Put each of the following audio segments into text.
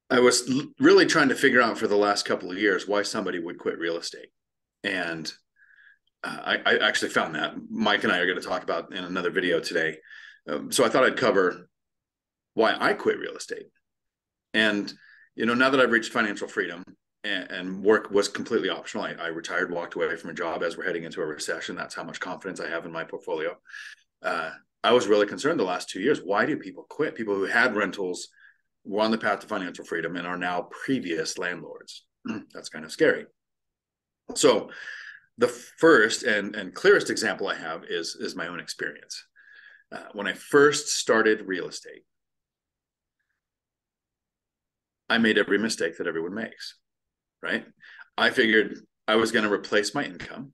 I was really trying to figure out for the last couple of years why somebody would quit real estate. And I actually found that Mike and I are going to talk about in another video today. So I thought I'd cover why I quit real estate. And, now that I've reached financial freedom and work was completely optional, I retired, walked away from a job as we're heading into a recession. That's how much confidence I have in my portfolio. Uh, I was really concerned the last 2 years. Why do people quit? People who had rentals were on the path to financial freedom and are now previous landlords. That's kind of scary. So the first and clearest example I have is my own experience. When I first started real estate, I made every mistake that everyone makes, right? I figured I was going to replace my income.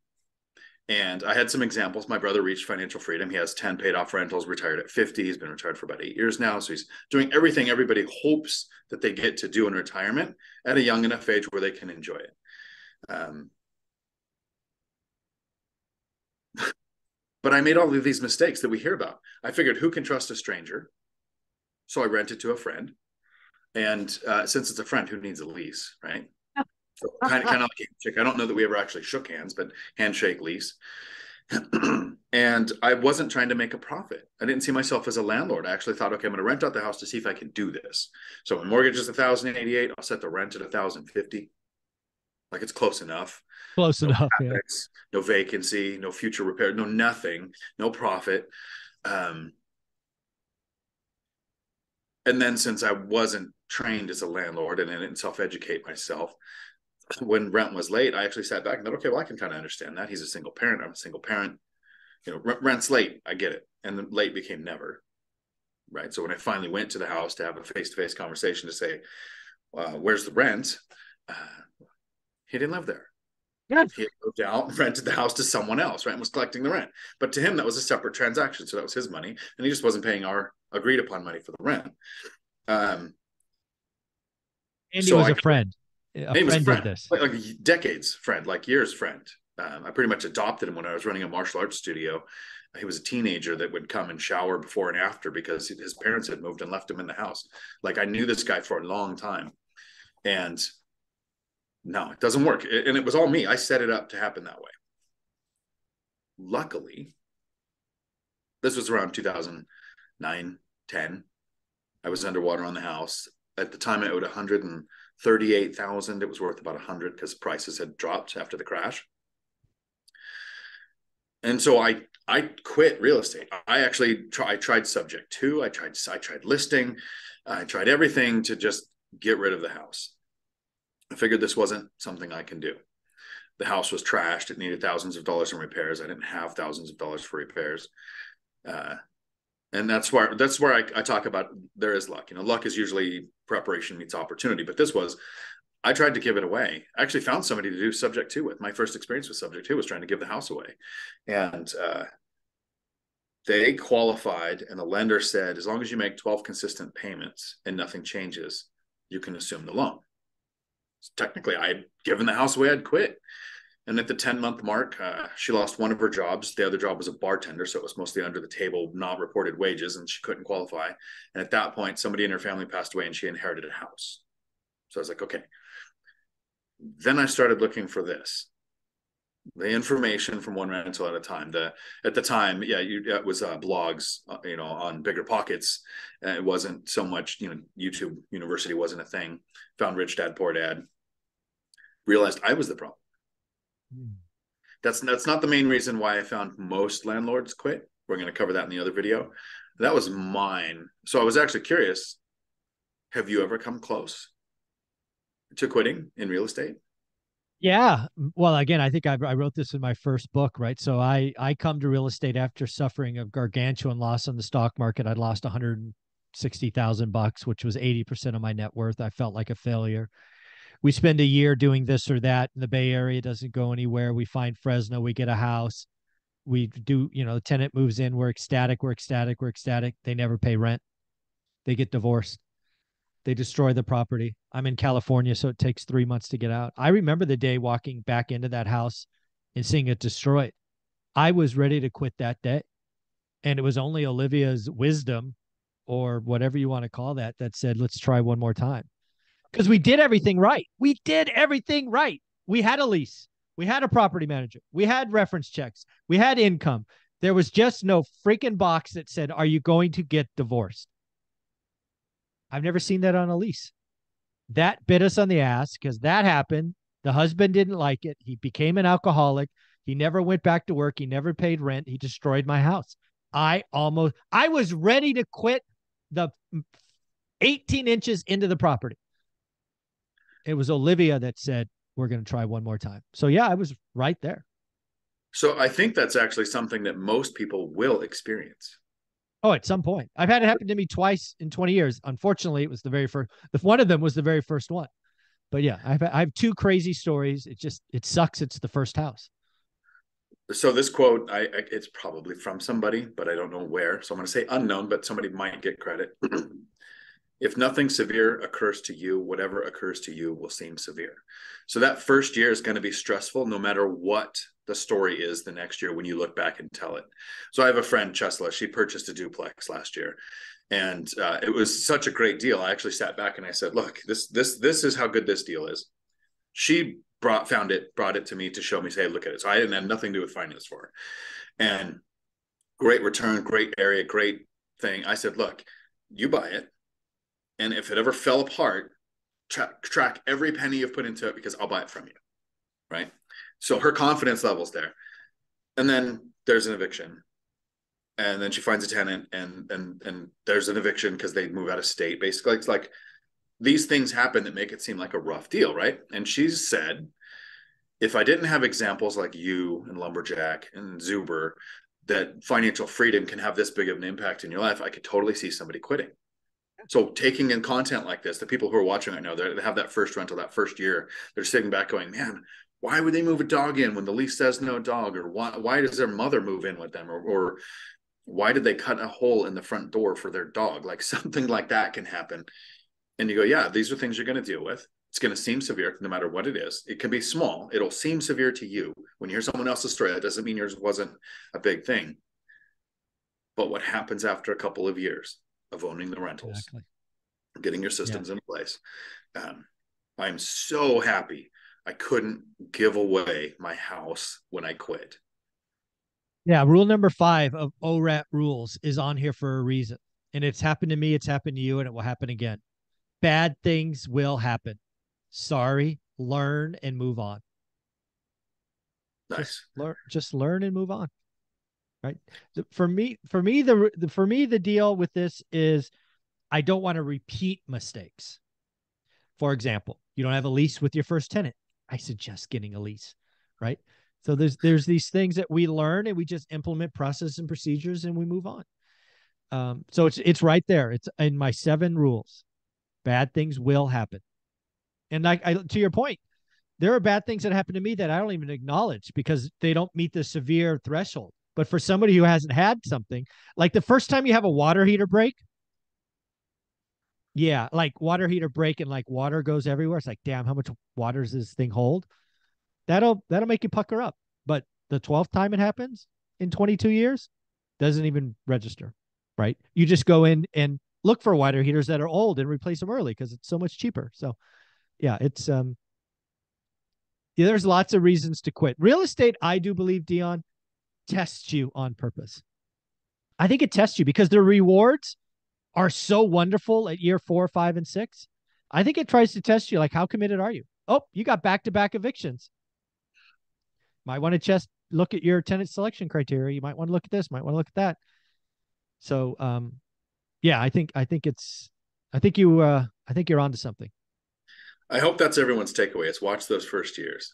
And I had some examples. My brother reached financial freedom. He has 10 paid off rentals, retired at 50. He's been retired for about 8 years now. So he's doing everything everybody hopes that they get to do in retirement at a young enough age where they can enjoy it. But I made all of these mistakes that we hear about. I figured, who can trust a stranger? So I rented to a friend. And since it's a friend, who needs a lease, right? So kind of like a handshake. I don't know that we ever actually shook hands, but handshake, lease. And I wasn't trying to make a profit. I didn't see myself as a landlord. I actually thought, okay, I'm going to rent out the house to see if I can do this. So when mortgage is $1,088, I'll set the rent at $1,050. Like, it's close enough. Close No enough. Yeah. CapEx, no vacancy, no future repair, no nothing, no profit. And then since I wasn't trained as a landlord and I didn't self-educate myself, when rent was late, I actually sat back and thought, okay, well, I can kind of understand that. He's a single parent. I'm a single parent. Rent's late. I get it. And then late became never. Right. So when I finally went to the house to have a face-to-face conversation to say, where's the rent? He didn't live there. Yeah. He had moved out and rented the house to someone else, right? And was collecting the rent. But to him, that was a separate transaction. So that was his money. And he just wasn't paying our agreed upon money for the rent. Andy So was I a friend. A He was a friend did friend, this. like decades friend, like years friend. I pretty much adopted him when I was running a martial arts studio. He was a teenager that would come and shower before and after because his parents had moved and left him in the house. Like, I knew this guy for a long time. And no, it doesn't work. And it was all me. I set it up to happen that way. Luckily, this was around 2009, 10. I was underwater on the house. At the time, I owed 138,000. It was worth about 100 because prices had dropped after the crash. And so I quit real estate. I tried subject to, I tried listing, I tried everything to just get rid of the house. I figured this wasn't something I can do. The house was trashed. It needed thousands of dollars in repairs. I didn't have thousands of dollars for repairs. And that's where I talk about there is luck. Luck is usually preparation meets opportunity. But I tried to give it away. I actually found somebody to do subject to with. My first experience with subject to was trying to give the house away. And they qualified, and the lender said, as long as you make 12 consistent payments and nothing changes, you can assume the loan. So technically, I had given the house away. I'd quit. And at the 10-month mark, she lost one of her jobs. The other job was a bartender, so it was mostly under the table, not reported wages, and she couldn't qualify. And at that point, somebody in her family passed away, and she inherited a house. So I was like, okay. Then I started looking for the information from one rental at a time. At the time, it was blogs, on Bigger Pockets. It wasn't so much, YouTube University wasn't a thing. Found Rich Dad Poor Dad. Realized I was the problem. That's not the main reason why I found most landlords quit. We're going to cover that in the other video. That was mine. So I was actually curious. Have you ever come close to quitting in real estate? Yeah. Well, again, I think I wrote this in my first book, right? So I come to real estate after suffering a gargantuan loss on the stock market. I'd lost $160,000, which was 80% of my net worth. I felt like a failure. We spend a year doing this or that in the Bay Area, doesn't go anywhere. We find Fresno, we get a house. We do, the tenant moves in, we're ecstatic. They never pay rent. They get divorced. They destroy the property. I'm in California, so it takes 3 months to get out. I remember the day walking back into that house and seeing it destroyed. I was ready to quit that day. And it was only Olivia's wisdom, or whatever you want to call that, that said, let's try one more time. because we did everything right. We did everything right. We had a lease. We had a property manager. We had reference checks. We had income. There was just no freaking box that said, "Are you going to get divorced?" I've never seen that on a lease. That bit us on the ass because that happened. The husband didn't like it. He became an alcoholic. He never went back to work. He never paid rent. He destroyed my house. I was ready to quit the 18 inches into the property. It was Olivia that said, "We're going to try one more time." So yeah, I was right there. So I think that's actually something that most people will experience. Oh, at some point. I've had it happen to me twice in 20 years. Unfortunately, it was the very first. One of them was the very first one. But yeah, I have two crazy stories. It sucks. It's the first house. So this quote, it's probably from somebody, but I don't know where. So I'm going to say unknown, but somebody might get credit. If nothing severe occurs to you, whatever occurs to you will seem severe. So that first year is going to be stressful no matter what the story is the next year when you look back and tell it. So I have a friend, Chesla. She purchased a duplex last year. And it was such a great deal. I actually sat back and I said, look, this is how good this deal is. She brought it to me to show me, say, look at it. So I didn't have nothing to do with finance for her. And great return, great area, great thing. I said, look, you buy it. And if it ever fell apart, track every penny you've put into it because I'll buy it from you. Right. So her confidence level's there. And then there's an eviction. And then she finds a tenant and there's an eviction because they move out of state. Basically, it's like these things happen that make it seem like a rough deal, right? And she said, if I didn't have examples like you and Lumberjack and Zuber, that financial freedom can have this big of an impact in your life, I could totally see somebody quitting. So taking in content like this, the people who are watching right now, they have that first rental, that first year, they're sitting back going, man, why would they move a dog in when the lease says no dog? Or why does their mother move in with them? Or why did they cut a hole in the front door for their dog? Like something like that can happen. And you go, yeah, these are things you're going to deal with. It's going to seem severe no matter what it is. It can be small. It'll seem severe to you. When you hear someone else's story, that doesn't mean yours wasn't a big thing. But what happens after a couple of years of owning the rentals, exactly, getting your systems in place? I'm so happy I couldn't give away my house when I quit. Yeah, rule number 5 of ORAT rules is on here for a reason. And it's happened to me, it's happened to you, and it will happen again. Bad things will happen. Sorry, learn and move on. Nice. Just learn and move on. Right? For me, the deal with this is I don't want to repeat mistakes. For example, you don't have a lease with your first tenant. I suggest getting a lease, right? So there's these things that we learn and we just implement processes and procedures and we move on. So it's right there. It's in my 7 rules. Bad things will happen. And to your point, there are bad things that happen to me that I don't even acknowledge because they don't meet the severe threshold. But for somebody who hasn't had something, like the first time you have a water heater break, yeah, like water heater break and like water goes everywhere. It's like, damn, how much water does this thing hold? That'll make you pucker up. But the 12th time it happens in 22 years doesn't even register, right? You just go in and look for water heaters that are old and replace them early because it's so much cheaper. So yeah, it's there's lots of reasons to quit. Real estate, I do believe, Dion, tests you on purpose. I think it tests you because the rewards are so wonderful at year 4, 5, and 6. I think it tries to test you. Like, how committed are you? Oh, you got back-to-back evictions. Might want to just look at your tenant selection criteria. You might want to look at this, might want to look at that. So, yeah, I think you're onto something. I hope that's everyone's takeaway. Is watch those first years.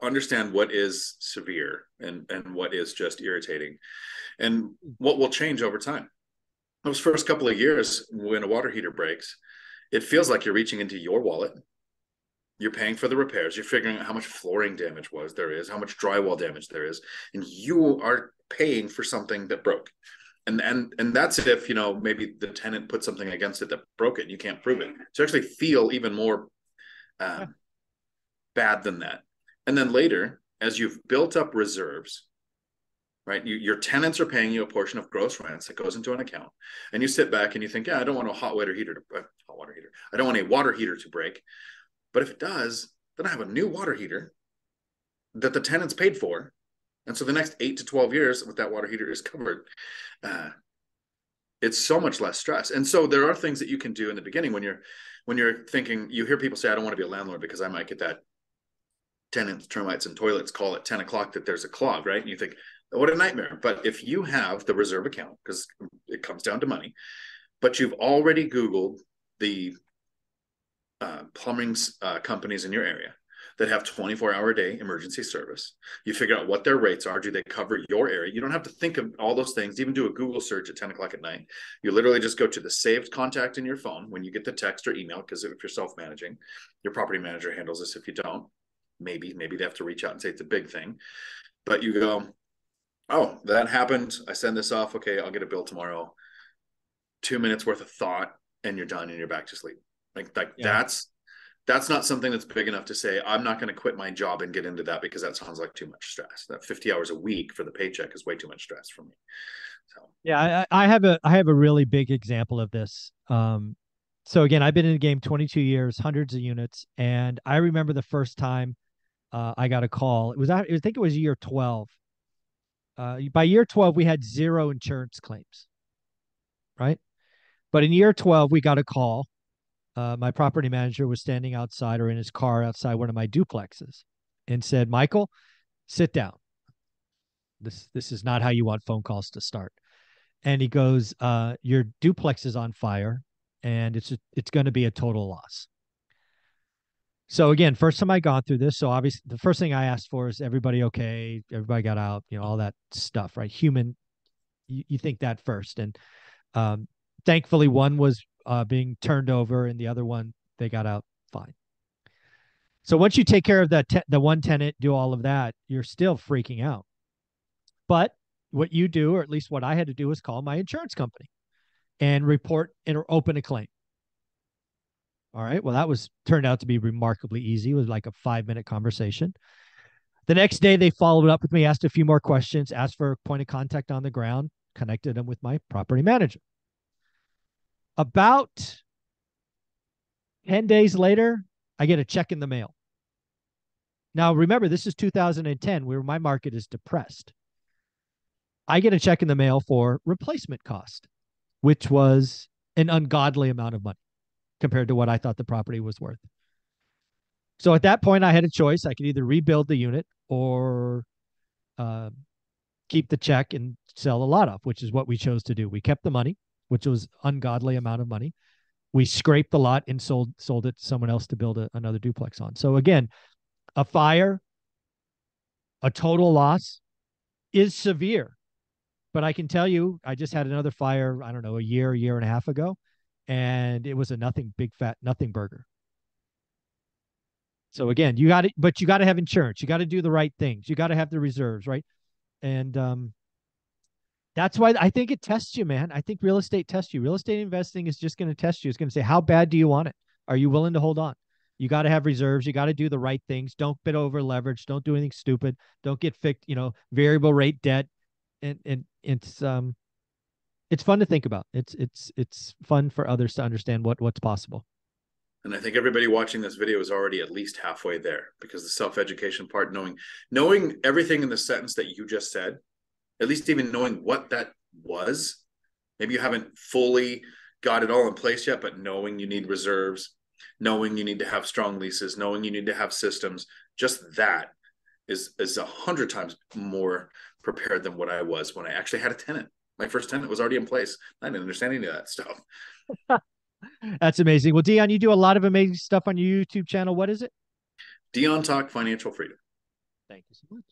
Understand what is severe and what is just irritating and what will change over time. Those first couple of years when a water heater breaks, it feels like you're reaching into your wallet. You're paying for the repairs. You're figuring out how much flooring damage there is, how much drywall damage there is, and you are paying for something that broke. And that's if, maybe the tenant put something against it that broke it and you can't prove it. So you actually feel even more bad than that. And then later, as you've built up reserves, right? Your tenants are paying you a portion of gross rents that goes into an account, and you sit back and you think, yeah, I don't want a hot water heater hot water heater. I don't want a water heater to break, but if it does, then I have a new water heater that the tenants paid for, and so the next 8 to 12 years with that water heater is covered. It's so much less stress. And so there are things that you can do in the beginning when you're thinking. You hear people say, I don't want to be a landlord because I might get that tenants, termites, and toilets call at 10 o'clock that there's a clog, right? And you think, what a nightmare. But if you have the reserve account, because it comes down to money, but you've already Googled the plumbing companies in your area that have 24-hour a day emergency service. You figure out what their rates are. Do they cover your area? You don't have to think of all those things, even do a Google search at 10 o'clock at night. You literally just go to the saved contact in your phone when you get the text or email, because if you're self-managing, your property manager handles this. If you don't, maybe they have to reach out and say it's a big thing. But you go, oh, that happened. I send this off. Okay, I'll get a bill tomorrow. 2 minutes worth of thought, and you're done, and you're back to sleep. Like Yeah. that's not something that's big enough to say, I'm not going to quit my job and get into that, because that sounds like too much stress. That 50 hours a week for the paycheck is way too much stress for me. So, Yeah, I have a really big example of this. So again, I've been in the game 22 years, hundreds of units, and I remember the first time I got a call. I think it was year 12. By year 12, we had zero insurance claims, right? But in year 12, we got a call. My property manager was standing outside or in his car outside one of my duplexes and said, Michael, sit down. This is not how you want phone calls to start. And he goes, your duplex is on fire and it's going to be a total loss. So again, first time I gone through this. So obviously the first thing I asked for is everybody okay? Everybody got out, all that stuff, right? Human, you think that first. And thankfully one was being turned over and the other one, they got out fine. So once you take care of the one tenant, do all of that, you're still freaking out. But what you do, or at least what I had to do, is call my insurance company and report or open a claim. All right. Well, that turned out to be remarkably easy. It was like a 5-minute conversation. The next day, they followed up with me, asked a few more questions, asked for a point of contact on the ground, connected them with my property manager. About 10 days later, I get a check in the mail. Now, remember, this is 2010, where my market is depressed. I get a check in the mail for replacement cost, which was an ungodly amount of money compared to what I thought the property was worth. So at that point, I had a choice. I could either rebuild the unit or keep the check and sell a lot off, which is what we chose to do. We kept the money, which was ungodly amount of money. We scraped the lot and sold it to someone else to build another duplex on. So again, a fire, a total loss is severe. But I can tell you, I just had another fire, I don't know, a year and a half ago, and it was a nothing big fat nothing burger. So again, you got to have insurance. You got to do the right things. You got to have the reserves, right? And that's why I think it tests you, man. I think real estate tests you. Real estate investing is just going to test you. It's going to say, how bad do you want it? Are you willing to hold on? You got to have reserves. You got to do the right things. Don't bid over leverage. Don't do anything stupid. Don't get fixed, variable rate debt. And it's fun to think about. It's fun for others to understand what's possible. and I think everybody watching this video is already at least halfway there, because the self-education part, knowing everything in the sentence that you just said, at least even knowing what that was. Maybe you haven't fully got it all in place yet, but knowing you need reserves, knowing you need to have strong leases, knowing you need to have systems, just that is 100 times more prepared than what I was when I actually had a tenant. My first tenant was already in place. I didn't understand any of that stuff. That's amazing. Well, Dion, you do a lot of amazing stuff on your YouTube channel. What is it? Dion Talk Financial Freedom. Thank you so much.